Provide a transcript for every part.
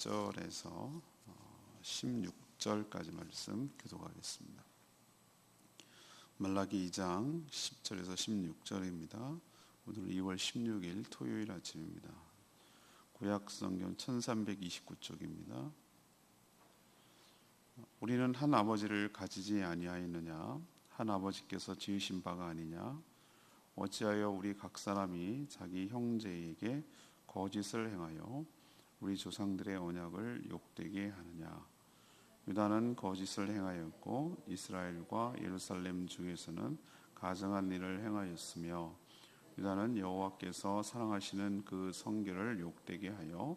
10절에서 16절까지 말씀 교독하겠습니다. 말라기 2장 10절에서 16절입니다. 오늘 2월 16일 토요일 아침입니다. 구약성경 1329쪽입니다. 우리는 한 아버지를 가지지 아니하였느냐? 한 아버지께서 지으신 바가 아니냐? 어찌하여 우리 각 사람이 자기 형제에게 거짓을 행하여 우리 조상들의 언약을 욕되게 하느냐? 유다는 거짓을 행하였고 이스라엘과 예루살렘 중에서는 가증한 일을 행하였으며 유다는 여호와께서 사랑하시는 그 성결을 욕되게 하여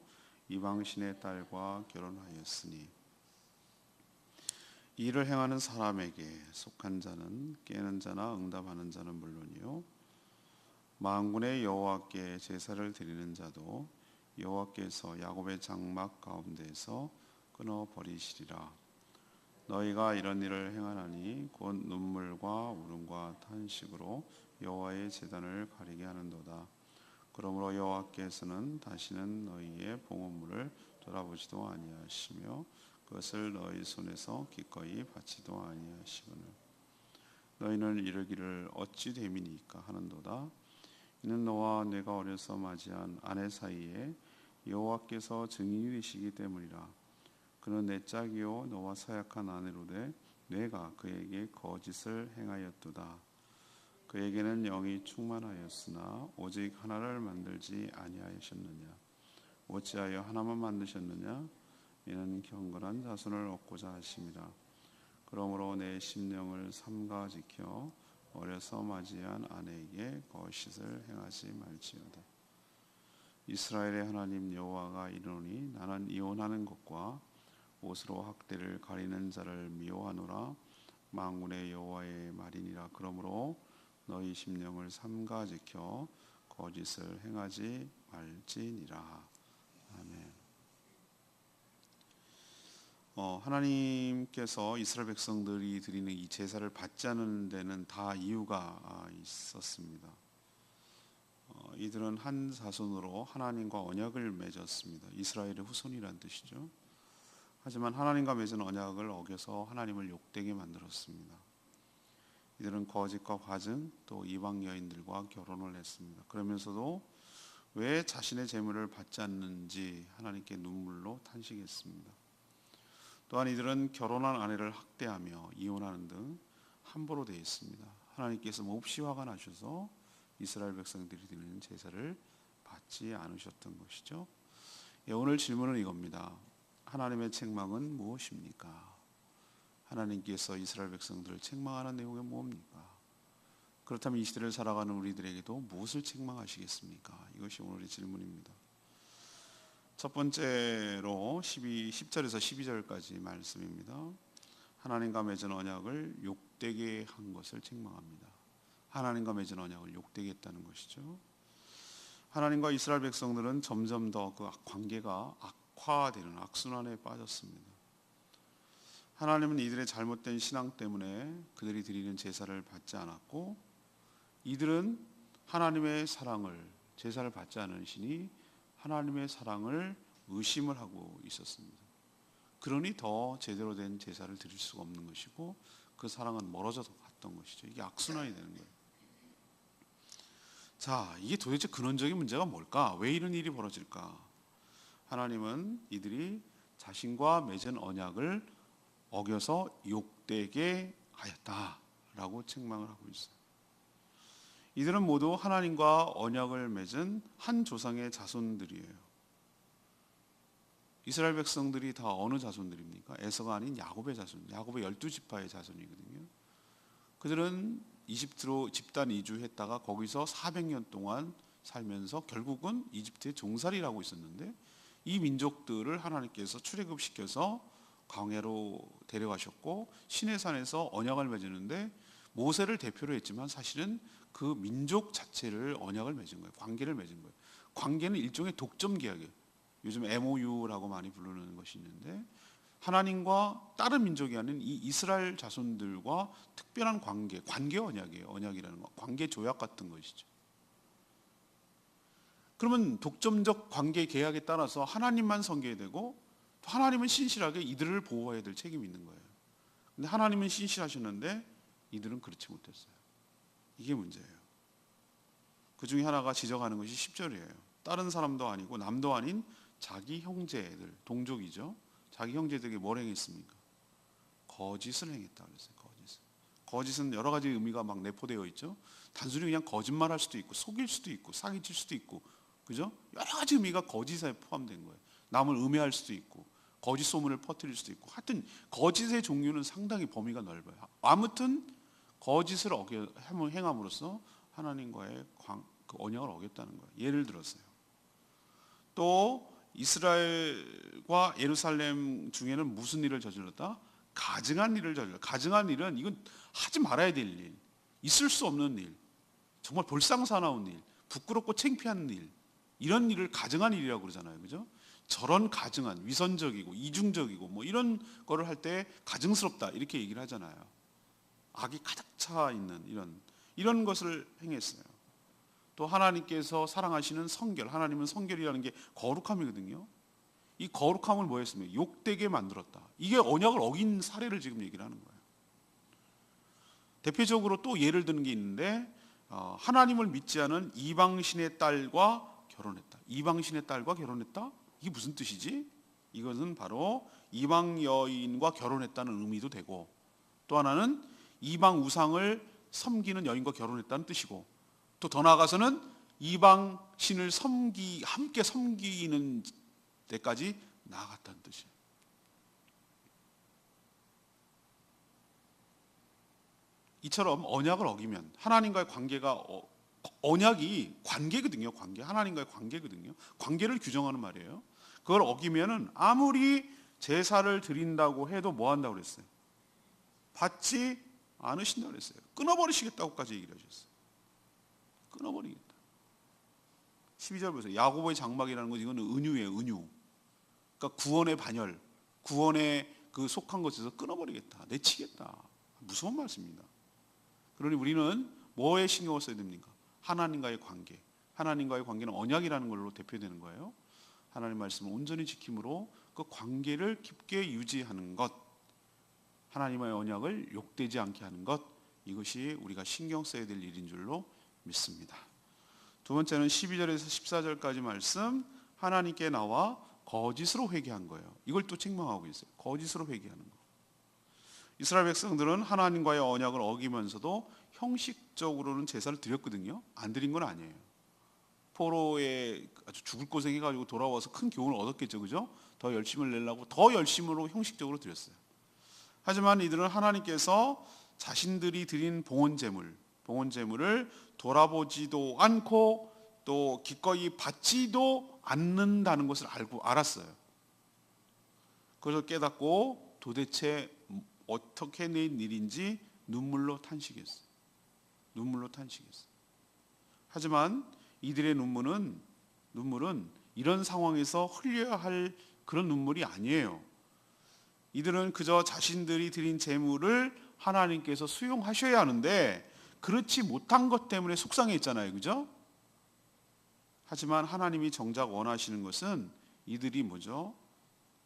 이방신의 딸과 결혼하였으니 이 일을 행하는 사람에게 속한 자는 깨는 자나 응답하는 자는 물론이요 만군의 여호와께 제사를 드리는 자도 여호와께서 야곱의 장막 가운데에서 끊어버리시리라. 너희가 이런 일을 행하나니 곧 눈물과 울음과 탄식으로 여호와의 제단을 가리게 하는도다. 그러므로 여호와께서는 다시는 너희의 봉헌물을 돌아보지도 아니하시며 그것을 너희 손에서 기꺼이 받지도 아니하시거늘 너희는 이르기를 어찌 됨이니까 하는도다. 이는 너와 내가 어려서 맞이한 아내 사이에 여호와께서 증인이 되시기 때문이라. 그는 내 짝이요 너와 사약한 아내로되 내가 그에게 거짓을 행하였도다. 그에게는 영이 충만하였으나 오직 하나를 만들지 아니하셨느냐? 어찌하여 하나만 만드셨느냐? 이는 경건한 자손을 얻고자 하심이라. 그러므로 내 심령을 삼가 지켜 어려서 맞이한 아내에게 거짓을 행하지 말지어다. 이스라엘의 하나님 여호와가 이르노니 나는 이혼하는 것과 옷으로 학대를 가리는 자를 미워하노라. 만군의 여호와의 말이니라. 그러므로 너희 심령을 삼가 지켜 거짓을 행하지 말지니라. 아멘. 하나님께서 이스라엘 백성들이 드리는 이 제사를 받지 않는 데는 다 이유가 있었습니다. 이들은 한 자손으로 하나님과 언약을 맺었습니다. 이스라엘의 후손이란 뜻이죠. 하지만 하나님과 맺은 언약을 어겨서 하나님을 욕되게 만들었습니다. 이들은 거짓과 과증 또 이방 여인들과 결혼을 했습니다. 그러면서도 왜 자신의 재물을 받지 않는지 하나님께 눈물로 탄식했습니다. 또한 이들은 결혼한 아내를 학대하며 이혼하는 등 함부로 대했습니다. 하나님께서 몹시 화가 나셔서 이스라엘 백성들이 드리는 제사를 받지 않으셨던 것이죠. 오늘 질문은 이겁니다. 하나님의 책망은 무엇입니까? 하나님께서 이스라엘 백성들을 책망하는 내용은 뭡니까? 그렇다면 이 시대를 살아가는 우리들에게도 무엇을 책망하시겠습니까? 이것이 오늘의 질문입니다. 첫 번째로 10절에서 12절까지 말씀입니다. 하나님과 맺은 언약을 욕되게 한 것을 책망합니다. 하나님과 맺은 언약을 욕되게 했다는 것이죠. 하나님과 이스라엘 백성들은 점점 더 그 관계가 악화되는 악순환에 빠졌습니다. 하나님은 이들의 잘못된 신앙 때문에 그들이 드리는 제사를 받지 않았고 이들은 하나님의 사랑을 제사를 받지 않으시니 하나님의 사랑을 의심을 하고 있었습니다. 그러니 더 제대로 된 제사를 드릴 수가 없는 것이고 그 사랑은 멀어져 갔던 것이죠. 이게 악순환이 되는 거예요. 자, 이게 도대체 근원적인 문제가 뭘까? 왜 이런 일이 벌어질까? 하나님은 이들이 자신과 맺은 언약을 어겨서 욕되게 하였다라고 책망을 하고 있어요. 이들은 모두 하나님과 언약을 맺은 한 조상의 자손들이에요. 이스라엘 백성들이 다 어느 자손들입니까? 에서가 아닌 야곱의 자손, 야곱의 12지파의 자손이거든요. 그들은 이집트로 집단 이주했다가 거기서 400년 동안 살면서 결국은 이집트의 종살이를 하고 있었는데 이 민족들을 하나님께서 출애굽시켜서 광야로 데려가셨고 시내산에서 언약을 맺었는데 모세를 대표로 했지만 사실은 그 민족 자체를 언약을 맺은 거예요. 관계를 맺은 거예요. 관계는 일종의 독점 계약이에요. 요즘 MOU라고 많이 부르는 것이 있는데 하나님과 다른 민족이 아닌 이 이스라엘 자손들과 특별한 관계 언약이에요. 언약이라는 거, 관계 조약 같은 것이죠. 그러면 독점적 관계 계약에 따라서 하나님만 섬겨야 되고 하나님은 신실하게 이들을 보호해야 될 책임이 있는 거예요. 근데 하나님은 신실하셨는데 이들은 그렇지 못했어요. 이게 문제예요. 그 중에 하나가 지적하는 것이 10절이에요. 다른 사람도 아니고 남도 아닌 자기 형제들, 동족이죠. 자기 형제들에게 뭘 행했습니까? 거짓을 행했다 그랬어요. 거짓은 여러 가지 의미가 막 내포되어 있죠. 단순히 그냥 거짓말할 수도 있고 속일 수도 있고 사기칠 수도 있고, 그죠? 여러 가지 의미가 거짓에 포함된 거예요. 남을 음해할 수도 있고 거짓 소문을 퍼뜨릴 수도 있고, 하여튼 거짓의 종류는 상당히 범위가 넓어요. 아무튼 거짓을 행함으로써 하나님과의 그 언약을 어겼다는 거예요. 예를 들었어요. 또 이스라엘과 예루살렘 중에는 무슨 일을 저질렀다? 가증한 일을 저질렀다. 가증한 일은 이건 하지 말아야 될 일, 있을 수 없는 일, 정말 볼상사나운 일, 부끄럽고 창피한 일, 이런 일을 가증한 일이라고 그러잖아요. 그죠? 저런 가증한, 위선적이고 이중적이고 뭐 이런 거를 할 때 가증스럽다 이렇게 얘기를 하잖아요. 악이 가득 차 있는 이런 것을 행했어요. 또 하나님께서 사랑하시는 성결, 하나님은 성결이라는 게 거룩함이거든요. 이 거룩함을 뭐 했습니까? 욕되게 만들었다. 이게 언약을 어긴 사례를 지금 얘기를 하는 거예요. 대표적으로 또 예를 드는 게 있는데, 하나님을 믿지 않은 이방신의 딸과 결혼했다. 이방신의 딸과 결혼했다? 이게 무슨 뜻이지? 이것은 바로 이방 여인과 결혼했다는 의미도 되고, 또 하나는 이방 우상을 섬기는 여인과 결혼했다는 뜻이고, 또 더 나아가서는 이방 신을 함께 섬기는 데까지 나아갔다는 뜻이에요. 이처럼 언약을 어기면 하나님과의 관계가 언약이 관계거든요. 하나님과의 관계거든요. 관계를 규정하는 말이에요. 그걸 어기면은 아무리 제사를 드린다고 해도 뭐 한다고 그랬어요? 받지 않으신다고 그랬어요. 끊어버리시겠다고까지 얘기를 하셨어요. 끊어버리겠다. 12절 보세요. 야고보의 장막이라는 건 이거는 은유예요. 은유. 그러니까 구원의 반열, 구원의 그 속한 것에서 끊어버리겠다, 내치겠다. 무서운 말씀입니다. 그러니 우리는 뭐에 신경을 써야 됩니까? 하나님과의 관계. 하나님과의 관계는 언약이라는 걸로 대표되는 거예요. 하나님 말씀을 온전히 지킴으로 그 관계를 깊게 유지하는 것, 하나님의 언약을 욕되지 않게 하는 것, 이것이 우리가 신경 써야 될 일인 줄로 믿습니다. 두 번째는 12절에서 14절까지 말씀, 하나님께 나와 거짓으로 회개한 거예요. 이걸 또 책망하고 있어요. 거짓으로 회개하는 거. 이스라엘 백성들은 하나님과의 언약을 어기면서도 형식적으로는 제사를 드렸거든요. 안 드린 건 아니에요. 포로에 아주 죽을 고생해가지고 돌아와서 큰 교훈을 얻었겠죠, 그죠? 더 열심을 내려고 더 열심으로 형식적으로 드렸어요. 하지만 이들은 하나님께서 자신들이 드린 봉헌 제물을 돌아보지도 않고 또 기꺼이 받지도 않는다는 것을 알았어요. 그걸 깨닫고 도대체 어떻게 낸 일인지 눈물로 탄식했어요. 하지만 이들의 눈물은 이런 상황에서 흘려야 할 그런 눈물이 아니에요. 이들은 그저 자신들이 드린 제물을 하나님께서 수용하셔야 하는데 그렇지 못한 것 때문에 속상했잖아요. 그죠? 하지만 하나님이 정작 원하시는 것은 이들이 뭐죠?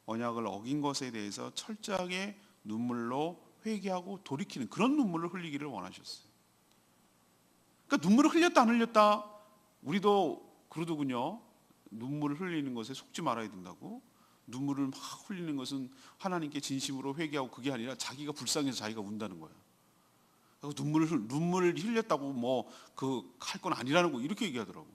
언약을 어긴 것에 대해서 철저하게 눈물로 회개하고 돌이키는 그런 눈물을 흘리기를 원하셨어요. 그러니까 눈물을 흘렸다 안 흘렸다, 우리도 그러더군요. 눈물을 흘리는 것에 속지 말아야 된다고. 눈물을 막 흘리는 것은 하나님께 진심으로 회개하고 그게 아니라 자기가 불쌍해서 자기가 운다는 거예요. 눈물을 흘렸다고 뭐 그 할 건 아니라는 거 이렇게 얘기하더라고.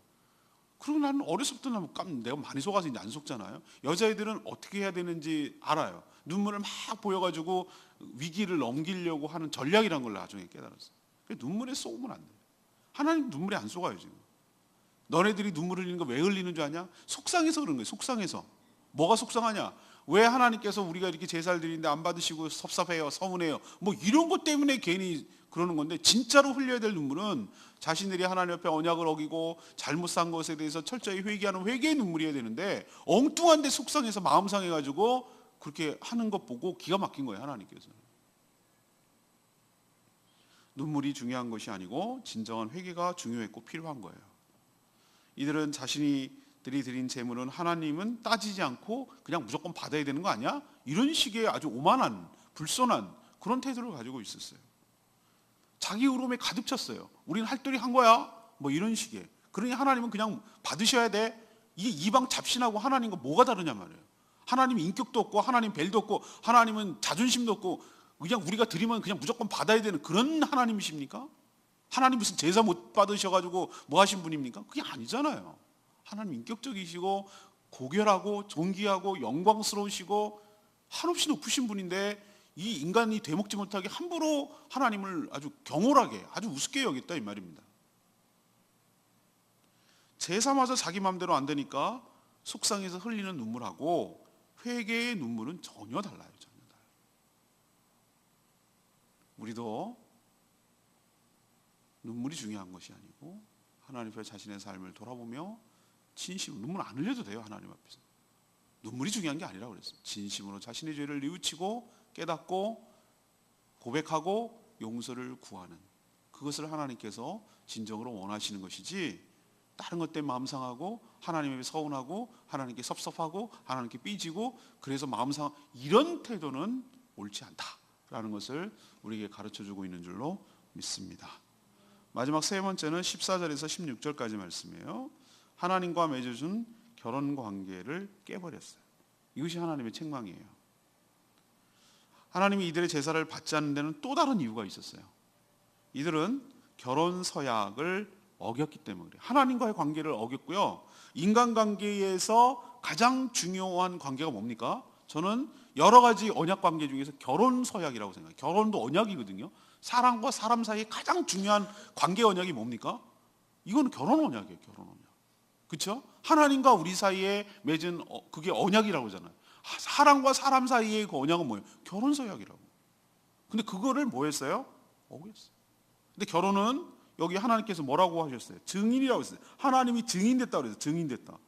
그리고 나는 어렸을 때는 내가 많이 속아서 이제 안 속잖아요. 여자애들은 어떻게 해야 되는지 알아요. 눈물을 막 보여가지고 위기를 넘기려고 하는 전략이란 걸 나중에 깨달았어요. 눈물에 쏘면 안 돼요. 하나님 눈물에 안 쏘가요 지금. 너네들이 눈물 흘리는 거 왜 흘리는 줄 아냐? 속상해서 그런 거예요. 속상해서. 뭐가 속상하냐? 왜 하나님께서 우리가 이렇게 제사를 드리는데 안 받으시고 섭섭해요, 서운해요, 뭐 이런 것 때문에 괜히 그러는 건데, 진짜로 흘려야 될 눈물은 자신들이 하나님 옆에 언약을 어기고 잘못 산 것에 대해서 철저히 회개하는 회개의 눈물이어야 되는데, 엉뚱한데 속상해서 마음 상해가지고 그렇게 하는 것 보고 기가 막힌 거예요. 하나님께서. 눈물이 중요한 것이 아니고 진정한 회개가 중요했고 필요한 거예요. 이들은 자신이 드린 재물은 하나님은 따지지 않고 그냥 무조건 받아야 되는 거 아니야? 이런 식의 아주 오만한 불손한 그런 태도를 가지고 있었어요. 자기 의로움에 가득 찼어요. 우리는 할 도리 한 거야. 뭐 이런 식의. 그러니 하나님은 그냥 받으셔야 돼. 이게 이방 잡신하고 하나님과 뭐가 다르냐 말이에요. 하나님 인격도 없고 하나님 벨도 없고 하나님은 자존심도 없고 그냥 우리가 드리면 그냥 무조건 받아야 되는 그런 하나님이십니까? 하나님 무슨 제사 못 받으셔가지고 뭐 하신 분입니까? 그게 아니잖아요. 하나님 인격적이시고 고결하고 존귀하고 영광스러우시고 한없이 높으신 분인데 이 인간이 되먹지 못하게 함부로 하나님을 아주 경홀하게 아주 우습게 여겼다 이 말입니다. 제사마저 자기 마음대로 안 되니까 속상해서 흘리는 눈물하고 회개의 눈물은 전혀 달라요. 전혀 달라요. 우리도 눈물이 중요한 것이 아니고 하나님 앞에 자신의 삶을 돌아보며 진심으로 눈물 안 흘려도 돼요. 하나님 앞에서 눈물이 중요한 게 아니라고 그랬어요. 진심으로 자신의 죄를 뉘우치고 깨닫고 고백하고 용서를 구하는 그것을 하나님께서 진정으로 원하시는 것이지 다른 것 때문에 마음 상하고 하나님에게 서운하고 하나님께 섭섭하고 하나님께 삐지고 그래서 마음 상하 이런 태도는 옳지 않다라는 것을 우리에게 가르쳐주고 있는 줄로 믿습니다. 마지막 세 번째는 14절에서 16절까지 말씀이에요. 하나님과 맺어준 결혼 관계를 깨버렸어요. 이것이 하나님의 책망이에요. 하나님이 이들의 제사를 받지 않는 데는 또 다른 이유가 있었어요. 이들은 결혼 서약을 어겼기 때문에 그래요. 하나님과의 관계를 어겼고요. 인간관계에서 가장 중요한 관계가 뭡니까? 저는 여러 가지 언약 관계 중에서 결혼 서약이라고 생각해요. 결혼도 언약이거든요. 사람과 사람 사이에 가장 중요한 관계 언약이 뭡니까? 이건 결혼 언약이에요. 결혼 언약. 그렇죠? 하나님과 우리 사이에 맺은 그게 언약이라고 하잖아요. 사람과 사람 사이의 그 언약은 뭐예요? 결혼 서약이라고. 근데 그거를 뭐 했어요? 어겼어요. 근데 결혼은 여기 하나님께서 뭐라고 하셨어요? 증인이라고 했어요. 하나님이 증인됐다고 그랬어요. 증인됐다.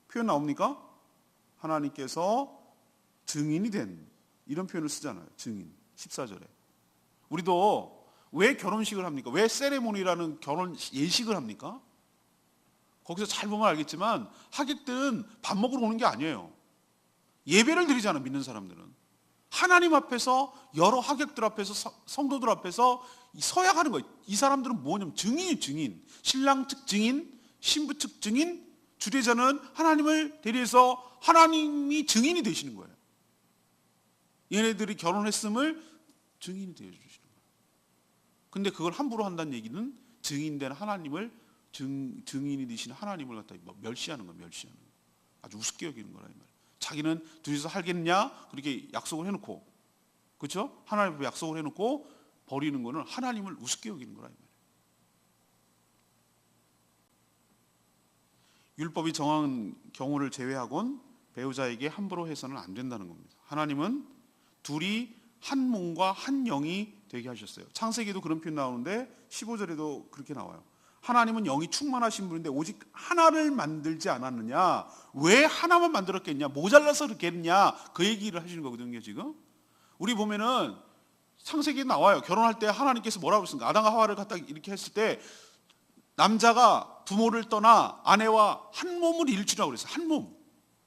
표현 나옵니까? 하나님께서 증인이 된 이런 표현을 쓰잖아요. 증인. 14절에. 우리도 왜 결혼식을 합니까? 왜 세레모니라는 결혼 예식을 합니까? 거기서 잘 보면 알겠지만 하객들은 밥 먹으러 오는 게 아니에요. 예배를 드리잖아요. 믿는 사람들은. 하나님 앞에서 여러 하객들 앞에서 성도들 앞에서 서약하는 거예요. 이 사람들은 뭐냐면 증인이 증인. 신랑 측 증인, 신부 측 증인, 주례자는 하나님을 대리해서 하나님이 증인이 되시는 거예요. 얘네들이 결혼했음을 증인이 되어주시는 거예요. 근데 그걸 함부로 한다는 얘기는 증인된 하나님을 증인이 되신 하나님을 갖다 멸시하는 거예요. 멸시하는 거예요. 아주 우습게 여기는 거라 이 말이에요. 자기는 둘이서 살겠냐 그렇게 약속을 해놓고 그렇죠? 하나님 앞에 약속을 해놓고 버리는 거는 하나님을 우습게 여기는 거라 이 말이에요. 율법이 정한 경우를 제외하곤 배우자에게 함부로 해서는 안 된다는 겁니다. 하나님은 둘이 한 몸과 한 영이 되게 하셨어요. 창세기에도 그런 표현 나오는데 15절에도 그렇게 나와요. 하나님은 영이 충만하신 분인데 오직 하나를 만들지 않았느냐? 왜 하나만 만들었겠냐? 모자라서 그렇게 했냐? 그 얘기를 하시는 거거든요. 지금 우리 보면은 창세기에 나와요. 결혼할 때 하나님께서 뭐라고 했습니까? 아담과 하와를 갖다 이렇게 했을 때 남자가 부모를 떠나 아내와 한 몸을 이루리라고 그랬어요. 한 몸.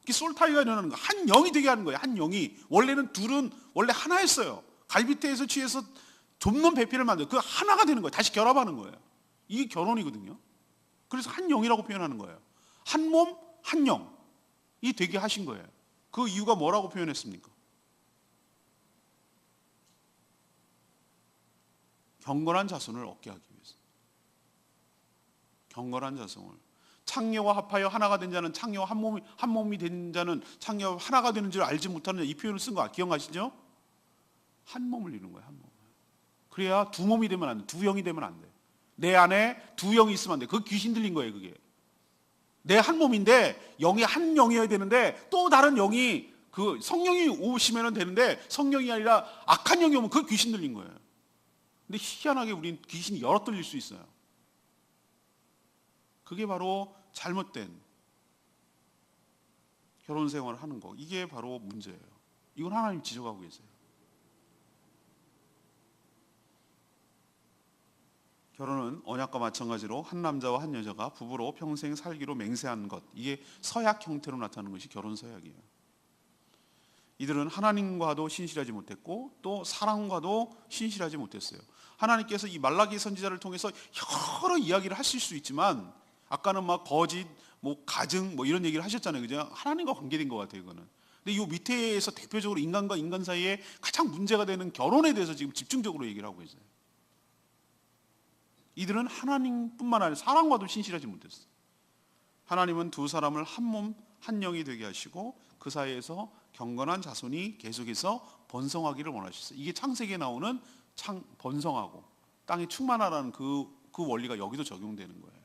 이게 솔타이가 일어나는 거. 한 영이 되게 하는 거예요. 한 영이. 원래는 둘은 원래 하나였어요. 갈비뼈에서 취해서 좁는 배필을 만들어 그 하나가 되는 거예요. 다시 결합하는 거예요. 이게 결혼이거든요. 그래서 한 영이라고 표현하는 거예요. 한 몸, 한 영. 이 되게 하신 거예요. 그 이유가 뭐라고 표현했습니까? 경건한 자손을 얻게 하기 위해서. 경건한 자손을. 창녀와 합하여 하나가 된 자는 창녀와 한 몸이 된 자는 창녀와 하나가 되는 줄 알지 못하는 이 표현을 쓴 거 기억나시죠? 한 몸을 이루는 거예요. 한 몸. 그래야 두 몸이 되면 안 돼. 두 영이 되면 안 돼. 내 안에 두 영이 있으면 안 돼. 그거 귀신 들린 거예요. 그게. 내 한 몸인데 영이 한 영이어야 되는데 또 다른 영이 그 성령이 오시면 되는데 성령이 아니라 악한 영이 오면 그거 귀신 들린 거예요. 근데 희한하게 우린 귀신이 열어 들릴 수 있어요. 그게 바로 잘못된 결혼 생활을 하는 거. 이게 바로 문제예요. 이건 하나님 지적하고 계세요. 결혼은 언약과 마찬가지로 한 남자와 한 여자가 부부로 평생 살기로 맹세한 것, 이게 서약 형태로 나타나는 것이 결혼 서약이에요. 이들은 하나님과도 신실하지 못했고 또 사람과도 신실하지 못했어요. 하나님께서 이 말라기 선지자를 통해서 여러 이야기를 하실 수 있지만, 아까는 막 거짓, 뭐 가증, 뭐 이런 얘기를 하셨잖아요. 그죠? 하나님과 관계된 것 같아요, 이거는. 근데 이 밑에서 대표적으로 인간과 인간 사이에 가장 문제가 되는 결혼에 대해서 지금 집중적으로 얘기를 하고 있어요. 이들은 하나님뿐만 아니라 사람과도 신실하지 못했어요. 하나님은 두 사람을 한 몸, 한 영이 되게 하시고 그 사이에서 경건한 자손이 계속해서 번성하기를 원하셨어요. 이게 창세기에 나오는 번성하고 땅이 충만하라는 그 원리가 여기도 적용되는 거예요.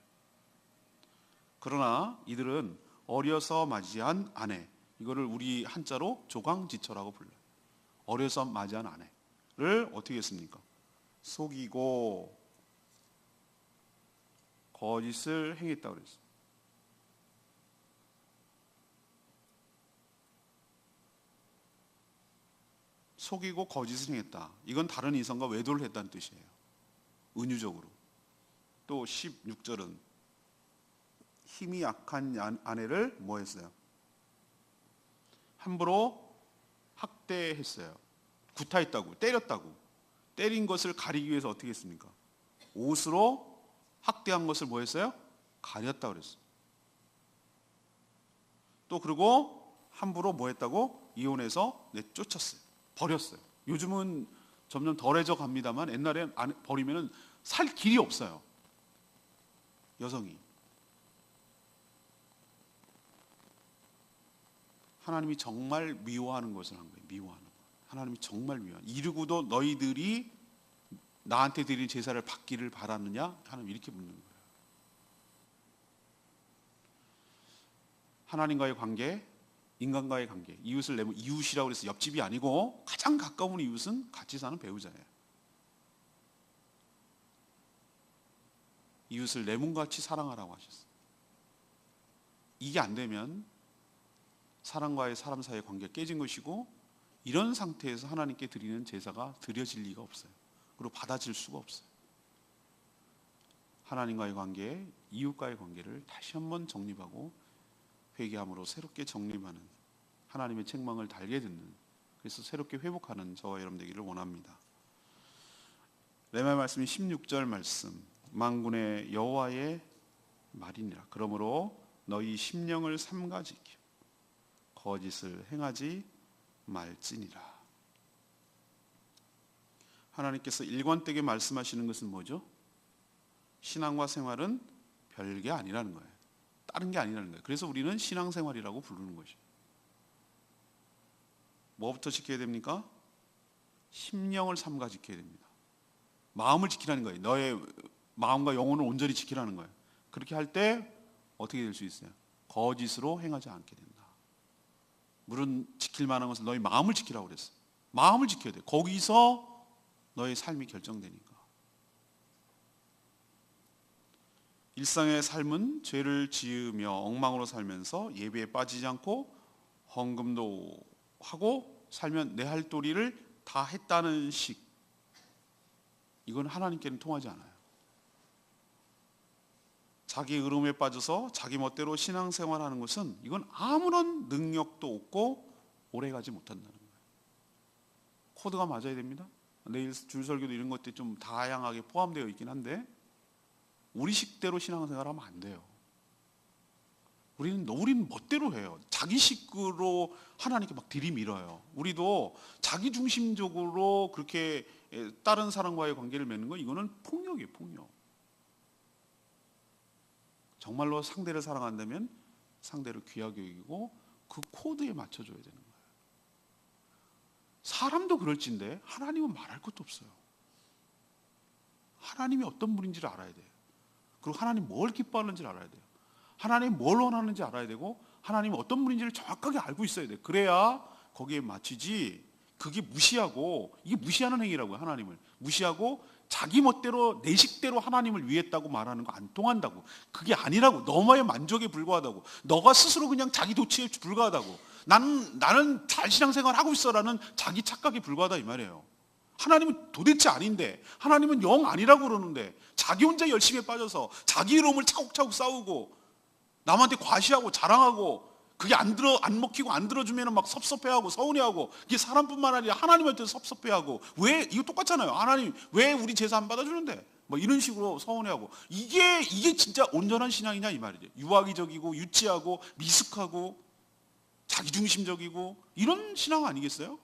그러나 이들은 어려서 맞이한 아내, 이거를 우리 한자로 조강지처라고 불러요. 어려서 맞이한 아내를 어떻게 했습니까? 속이고 거짓을 행했다고 그랬어요. 속이고 거짓을 행했다. 이건 다른 이성과 외도를 했다는 뜻이에요. 은유적으로. 또 16절은 힘이 약한 아내를 뭐 했어요? 함부로 학대했어요. 구타했다고, 때렸다고. 때린 것을 가리기 위해서 어떻게 했습니까? 옷으로 학대한 것을 뭐 했어요? 가렸다고 그랬어요. 또 그리고 함부로 뭐 했다고? 이혼해서 내쫓았어요. 버렸어요. 요즘은 점점 덜해져 갑니다만 옛날엔 버리면 살 길이 없어요. 여성이. 하나님이 정말 미워하는 것을 한 거예요. 미워하는 거. 하나님이 정말 미워하는. 이르고도 너희들이 나한테 드린 제사를 받기를 바라느냐? 하나님 이렇게 묻는 거예요. 하나님과의 관계, 인간과의 관계, 이웃을 내면 이웃이라고 해서 옆집이 아니고 가장 가까운 이웃은 같이 사는 배우자예요. 이웃을 내 몸같이 사랑하라고 하셨어요. 이게 안 되면 사람과의 사람 사이의 관계가 깨진 것이고, 이런 상태에서 하나님께 드리는 제사가 드려질 리가 없어요. 그리고 받아질 수가 없어요. 하나님과의 관계, 이웃과의 관계를 다시 한번 정립하고 회개함으로 새롭게 정립하는, 하나님의 책망을 달게 듣는, 그래서 새롭게 회복하는 저와 여러분 되기를 원합니다. 레위기 말씀이 16절 말씀, 만군의 여호와의 말이니라. 그러므로 너희 심령을 삼가 지켜 거짓을 행하지 말지니라. 하나님께서 일관되게 말씀하시는 것은 뭐죠? 신앙과 생활은 별게 아니라는 거예요. 다른 게 아니라는 거예요. 그래서 우리는 신앙생활이라고 부르는 것이에요. 뭐부터 지켜야 됩니까? 심령을 삼가 지켜야 됩니다. 마음을 지키라는 거예요. 너의 마음과 영혼을 온전히 지키라는 거예요. 그렇게 할 때 어떻게 될 수 있어요? 거짓으로 행하지 않게 된다. 물은 지킬 만한 것은 너희 마음을 지키라고 그랬어요. 마음을 지켜야 돼. 거기서 너의 삶이 결정되니까. 일상의 삶은 죄를 지으며 엉망으로 살면서 예배에 빠지지 않고 헌금도 하고 살면 내 할 도리를 다 했다는 식, 이건 하나님께는 통하지 않아요. 자기 의름에 빠져서 자기 멋대로 신앙생활하는 것은 이건 아무런 능력도 없고 오래가지 못한다는 거예요. 코드가 맞아야 됩니다. 내일 줄설교도 이런 것들이 좀 다양하게 포함되어 있긴 한데 우리 식대로 신앙생활하면 안 돼요. 우리는 멋대로 해요. 자기 식으로 하나님께 막 들이밀어요. 우리도 자기 중심적으로 그렇게 다른 사람과의 관계를 맺는 건 이거는 폭력이에요, 폭력. 정말로 상대를 사랑한다면 상대를 귀하게 여기고 그 코드에 맞춰줘야 되는 거예요. 사람도 그럴진데 하나님은 말할 것도 없어요. 하나님이 어떤 분인지를 알아야 돼요. 그리고 하나님 뭘 기뻐하는지를 알아야 돼요. 하나님 뭘 원하는지 알아야 되고 하나님이 어떤 분인지를 정확하게 알고 있어야 돼요. 그래야 거기에 맞추지. 그게 무시하고, 이게 무시하는 행위라고요. 하나님을 무시하고 자기 멋대로 내 식대로 하나님을 위했다고 말하는 거 안 통한다고. 그게 아니라고. 너의 만족에 불과하다고. 너가 스스로 그냥 자기 도취에 불과하다고. 나는 잘 신앙생활 하고 있어라는 자기 착각에 불과하다 이 말이에요. 하나님은 도대체 아닌데, 하나님은 영 아니라고 그러는데 자기 혼자 열심에 빠져서 자기 이름을 차곡차곡 쌓고 남한테 과시하고 자랑하고, 그게 안 먹히고 안 들어주면 막 섭섭해하고 서운해하고, 이게 사람뿐만 아니라 하나님한테도 섭섭해하고, 왜 이거 똑같잖아요. 하나님 왜 우리 제사 안 받아주는데, 뭐 이런 식으로 서운해하고. 이게 진짜 온전한 신앙이냐 이 말이죠. 유아기적이고 유치하고 미숙하고 자기중심적이고 이런 신앙 아니겠어요?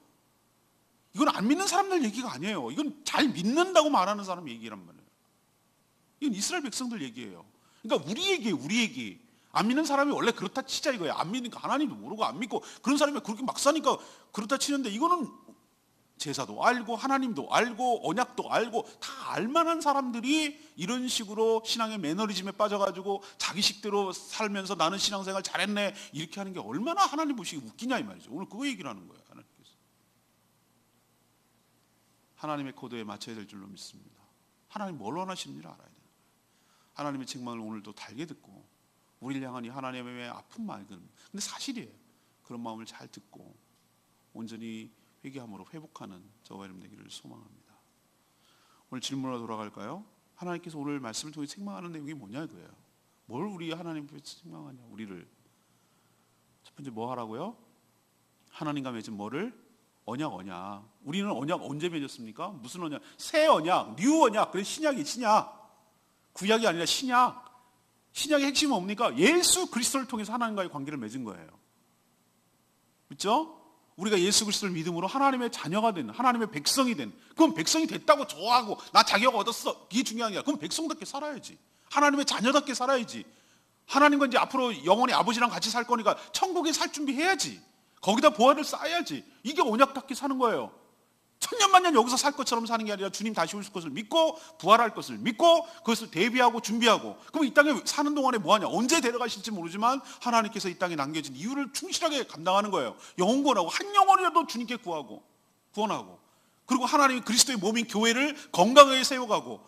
이건 안 믿는 사람들 얘기가 아니에요. 이건 잘 믿는다고 말하는 사람 얘기란 말이에요. 이건 이스라엘 백성들 얘기예요. 그러니까 우리 얘기예요, 우리 얘기. 안 믿는 사람이 원래 그렇다 치자 이거예요. 안 믿으니까 하나님도 모르고 안 믿고 그런 사람이 그렇게 막 사니까 그렇다 치는데, 이거는 제사도 알고 하나님도 알고 언약도 알고 다 알만한 사람들이 이런 식으로 신앙의 매너리즘에 빠져가지고 자기식대로 살면서 나는 신앙생활 잘했네 이렇게 하는 게 얼마나 하나님 보시기 웃기냐 이 말이죠. 오늘 그거 얘기를 하는 거예요. 하나님께서 하나님의 코드에 맞춰야 될 줄로 믿습니다. 하나님 뭘 원하시는지를 알아야 돼요. 하나님의 책망을 오늘도 달게 듣고 우리를 향한 이 하나님의 아픈 마음, 근데 사실이에요. 그런 마음을 잘 듣고 온전히 회개함으로 회복하는 저와 여러분 되기를 소망합니다. 오늘 질문으로 돌아갈까요? 하나님께서 오늘 말씀을 통해 책망하는 내용이 뭐냐 이거예요. 뭘 우리 하나님께서 책망하냐, 우리를. 첫 번째 뭐 하라고요? 하나님과 맺은 뭐를? 언약. 우리는 언약 언제 맺었습니까? 무슨 언약? 새 언약, 뉴 언약. 그래, 신약이 신약. 구약이 아니라 신약. 신약의 핵심은 뭡니까? 예수 그리스도를 통해서 하나님과의 관계를 맺은 거예요. 그렇죠? 우리가 예수 그리스도를 믿음으로 하나님의 자녀가 된, 하나님의 백성이 된, 그럼 백성이 됐다고 좋아하고 나 자격 얻었어, 이게 중요한 게 아니라, 그럼 백성답게 살아야지. 하나님의 자녀답게 살아야지. 하나님과 이제 앞으로 영원히 아버지랑 같이 살 거니까 천국에 살 준비해야지. 거기다 보화를 쌓아야지. 이게 언약답게 사는 거예요. 천년만년 여기서 살 것처럼 사는 게 아니라 주님 다시 오실 것을 믿고 부활할 것을 믿고 그것을 대비하고 준비하고, 그럼 이 땅에 사는 동안에 뭐하냐? 언제 데려가실지 모르지만 하나님께서 이 땅에 남겨진 이유를 충실하게 감당하는 거예요. 영원하고 한 영혼이라도 주님께 구원하고, 그리고 하나님 그리스도의 몸인 교회를 건강하게 세워가고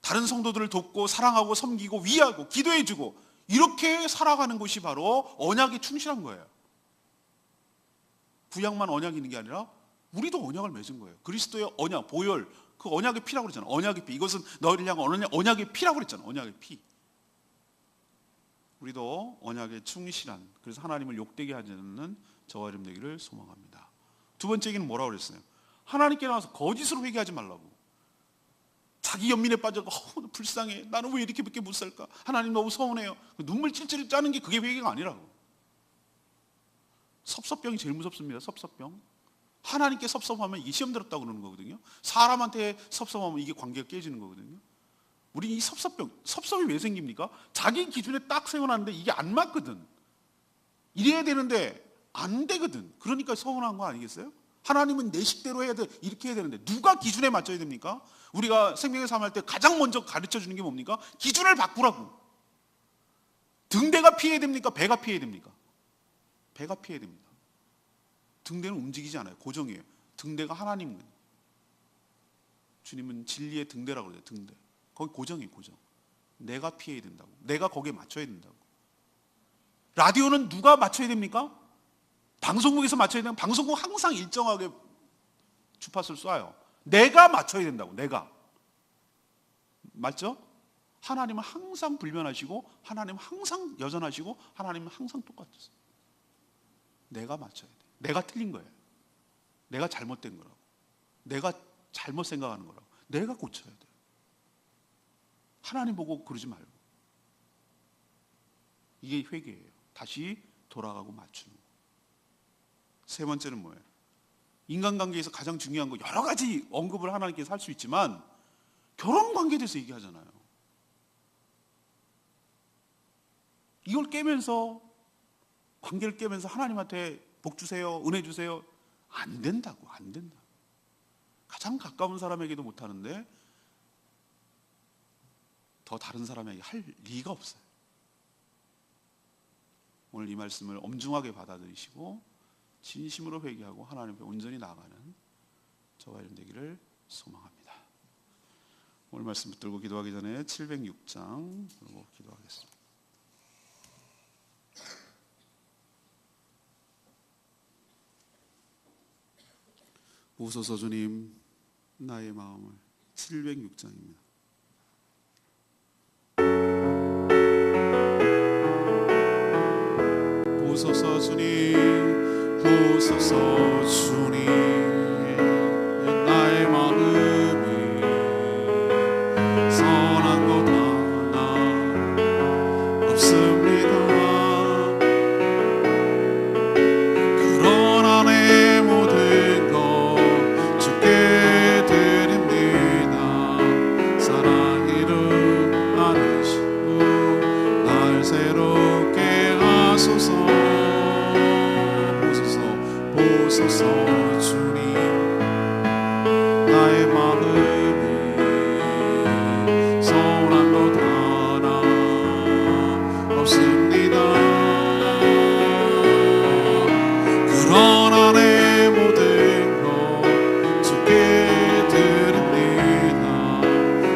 다른 성도들을 돕고 사랑하고 섬기고 위하고 기도해주고, 이렇게 살아가는 것이 바로 언약에 충실한 거예요. 구약만 언약이 있는 게 아니라 우리도 언약을 맺은 거예요. 그리스도의 언약, 보혈, 그 언약의 피라고 그랬잖아요. 언약의 피. 이것은 너희를 향한 언약의 피라고 그랬잖아요. 언약의 피. 우리도 언약에 충실한, 그래서 하나님을 욕되게 하지 않는 저와 여러분 되기를 소망합니다. 두 번째 얘기는 뭐라고 그랬어요? 하나님께 나와서 거짓으로 회개하지 말라고. 자기 연민에 빠져서 불쌍해, 나는 왜 이렇게밖에 못 살까, 하나님 너무 서운해요, 눈물 찔찔 짜는 게 그게 회개가 아니라고. 섭섭병이 제일 무섭습니다. 섭섭병. 하나님께 섭섭하면 이게 시험 들었다고 그러는 거거든요. 사람한테 섭섭하면 이게 관계가 깨지는 거거든요. 우리 이 섭섭이 왜 생깁니까? 자기 기준에 딱 세워놨는데 이게 안 맞거든. 이래야 되는데 안 되거든. 그러니까 서운한 거 아니겠어요? 하나님은 내 식대로 해야 돼, 이렇게 해야 되는데 누가 기준에 맞춰야 됩니까? 우리가 생명의 삶 할 때 가장 먼저 가르쳐 주는 게 뭡니까? 기준을 바꾸라고. 등대가 피해야 됩니까? 배가 피해야 됩니까? 배가 피해야 됩니다. 등대는 움직이지 않아요. 고정이에요. 등대가 하나님은, 주님은 진리의 등대라고 그래요. 등대. 거기 고정이에요. 고정. 내가 피해야 된다고. 내가 거기에 맞춰야 된다고. 라디오는 누가 맞춰야 됩니까? 방송국에서 맞춰야 되는, 방송국 항상 일정하게 주파수를 쏴요. 내가 맞춰야 된다고. 내가. 맞죠? 하나님은 항상 불변하시고 하나님은 항상 여전하시고 하나님은 항상 똑같으세요. 내가 맞춰야 돼. 내가 틀린 거예요. 내가 잘못된 거라고. 내가 잘못 생각하는 거라고. 내가 고쳐야 돼요. 하나님 보고 그러지 말고. 이게 회개예요. 다시 돌아가고 맞추는 거. 세 번째는 뭐예요? 인간관계에서 가장 중요한 거, 여러 가지 언급을 하나님께서 할 수 있지만 결혼관계에 대해서 얘기하잖아요. 이걸 깨면서, 관계를 깨면서 하나님한테 복 주세요, 은혜 주세요, 안 된다고. 안 된다. 가장 가까운 사람에게도 못하는데 더 다른 사람에게 할 리가 없어요. 오늘 이 말씀을 엄중하게 받아들이시고 진심으로 회개하고 하나님 앞에 온전히 나아가는 저와 여러분 되기를 소망합니다. 오늘 말씀 붙들고 기도하기 전에 706장 들고 기도하겠습니다. 보소서 주님 나의 마음을. 706장입니다. 보소서 주님, 보소서 주님, 나의 마음이 선한 것 하나 없습니다. 그러나 내 모든 것 주께 드립니다. 사랑이를 안으시고 날 새롭게 하소서. 보소서 주님, 나의 마음이 선한 것 하나 없습니다. 그러나 내 모든 것 주께 드립니다.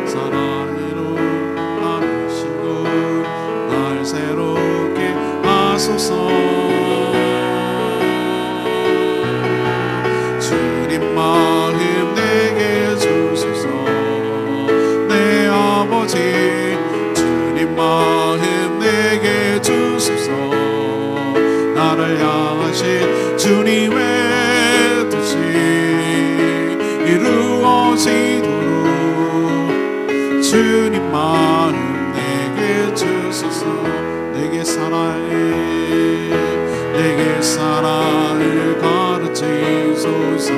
사랑으로 안으시고 날 새롭게 하소서. 마음 내게 주소서. 내 아버지 주님 마음 내게 주소서. 나를 향하신 주님의 뜻이 이루어지도록 주님 마음 내게 주소서. 내게 사랑을 가르치소서.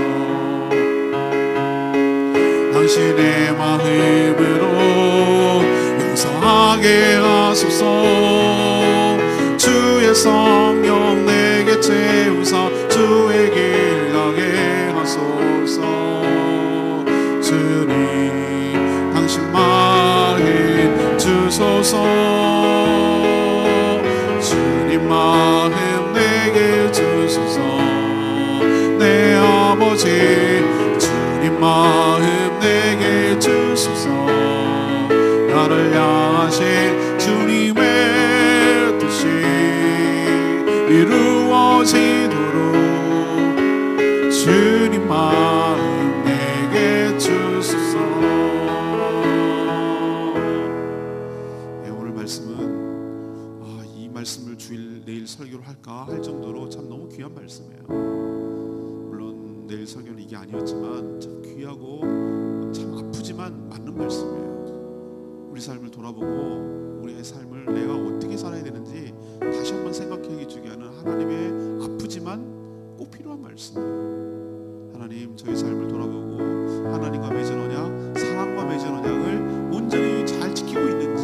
당신의 마음으로 용서하게 하소서. 주의 성령 내게 채우사 주의 길 가게 하소서. 주님 당신 마음 주소서. 주님 마음 내게 주소서. 내 아버지 주님 마음 내게 주소서. 나를 향하신 주님의 뜻이 이루어지도록 주님 마음 내게 주소서. 네, 오늘 말씀은 이 말씀을 주일 내일 설교를 할까 할 정도로 참 너무 귀한 말씀이에요. 물론 내일 설교는 이게 아니었지만 참 귀하고 참 아프지만 맞는 말씀이에요. 우리 삶을 돌아보고 우리의 삶을 내가 어떻게 살아야 되는지 다시 한번 생각해 주게 하는 하나님의 아프지만 꼭 필요한 말씀이에요. 하나님 저희 삶을 돌아보고 하나님과 맺은 언약, 사랑과 맺은 언약을 온전히 잘 지키고 있는지,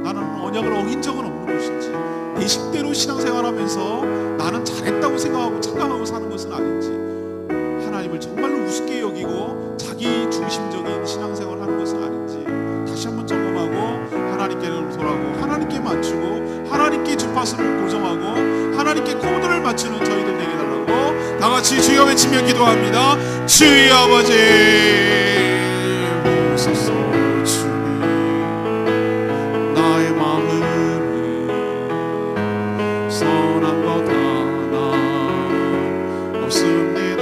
나는 언약을 어긴 적은 없는 것인지, 내 식대로 신앙생활하면서 나는 잘했다고 생각하고 착각하고 사는 것은 아닌지, 하나님을 정말로 우습게 여기고 자기 중심적인 신앙생활을 하는 것은 아닌지 다시 한번 점검하고 하나님께로 돌아오고 하나님께 맞추고 하나님께 주파수를 고정하고 하나님께 코드를 맞추는 저희들 되게 달라고 다같이 주여 외치며 기도합니다. 주의 아버지 오소서. 주님 나의 마음이 선한 것 하나 없습니다.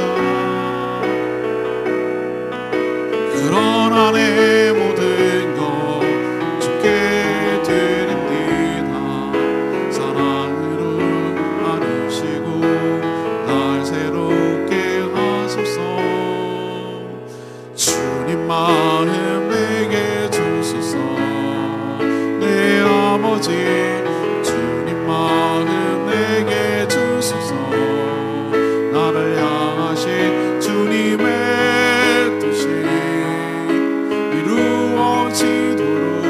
그러나 내 모든 것 주께 드립니다. 사랑으로 안으시고 날 새롭게 하소서. 주님 마음 내게 주소서. 내 아버지 주님 마음 내게 주소서. 나를 향하신 주님의 뜻이 이루어지도록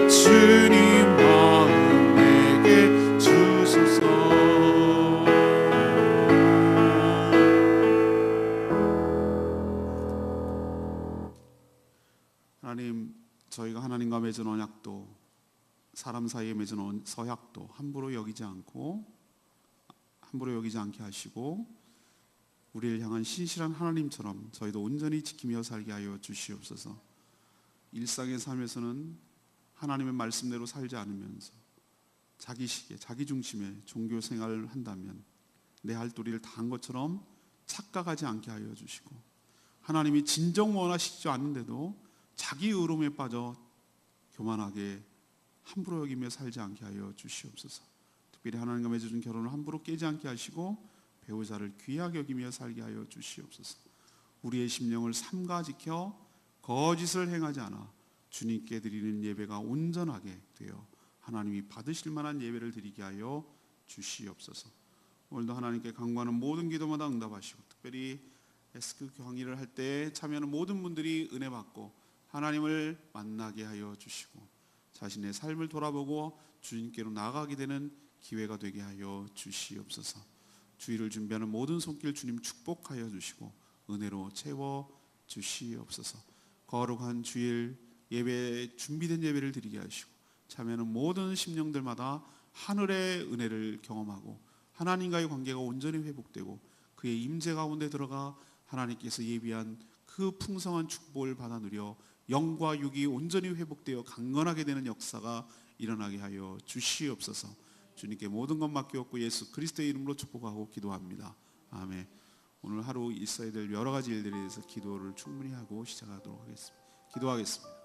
주님 마음 내게 주소서. 하나님, 저희가 하나님과 맺은 언약도 사람 사이에 맺은 서약도 함부로 여기지 않게 하시고 우리를 향한 신실한 하나님처럼 저희도 온전히 지키며 살게 하여 주시옵소서. 일상의 삶에서는 하나님의 말씀대로 살지 않으면서 자기 시계, 자기 중심의 종교 생활을 한다면 내 할 도리를 다 한 것처럼 착각하지 않게 하여 주시고, 하나님이 진정 원하시지 않는데도 자기 의로움에 빠져 교만하게 함부로 여기며 살지 않게 하여 주시옵소서. 특별히 하나님과 맺어준 결혼을 함부로 깨지 않게 하시고 배우자를 귀하게 여기며 살게 하여 주시옵소서. 우리의 심령을 삼가 지켜 거짓을 행하지 않아 주님께 드리는 예배가 온전하게 되어 하나님이 받으실 만한 예배를 드리게 하여 주시옵소서. 오늘도 하나님께 간구하는 모든 기도마다 응답하시고, 특별히 에스크 강의를 할 때 참여하는 모든 분들이 은혜 받고 하나님을 만나게 하여 주시고, 자신의 삶을 돌아보고 주님께로 나아가게 되는 기회가 되게 하여 주시옵소서. 주일을 준비하는 모든 손길 주님 축복하여 주시고 은혜로 채워 주시옵소서. 거룩한 주일 예배, 준비된 예배를 드리게 하시고 참여하는 모든 심령들마다 하늘의 은혜를 경험하고 하나님과의 관계가 온전히 회복되고 그의 임재 가운데 들어가 하나님께서 예비한 그 풍성한 축복을 받아 누려 영과 육이 온전히 회복되어 강건하게 되는 역사가 일어나게 하여 주시옵소서. 주님께 모든 것 맡기옵고 예수 그리스도의 이름으로 축복하고 기도합니다. 아멘. 오늘 하루 있어야 될 여러 가지 일들에 대해서 기도를 충분히 하고 시작하도록 하겠습니다. 기도하겠습니다.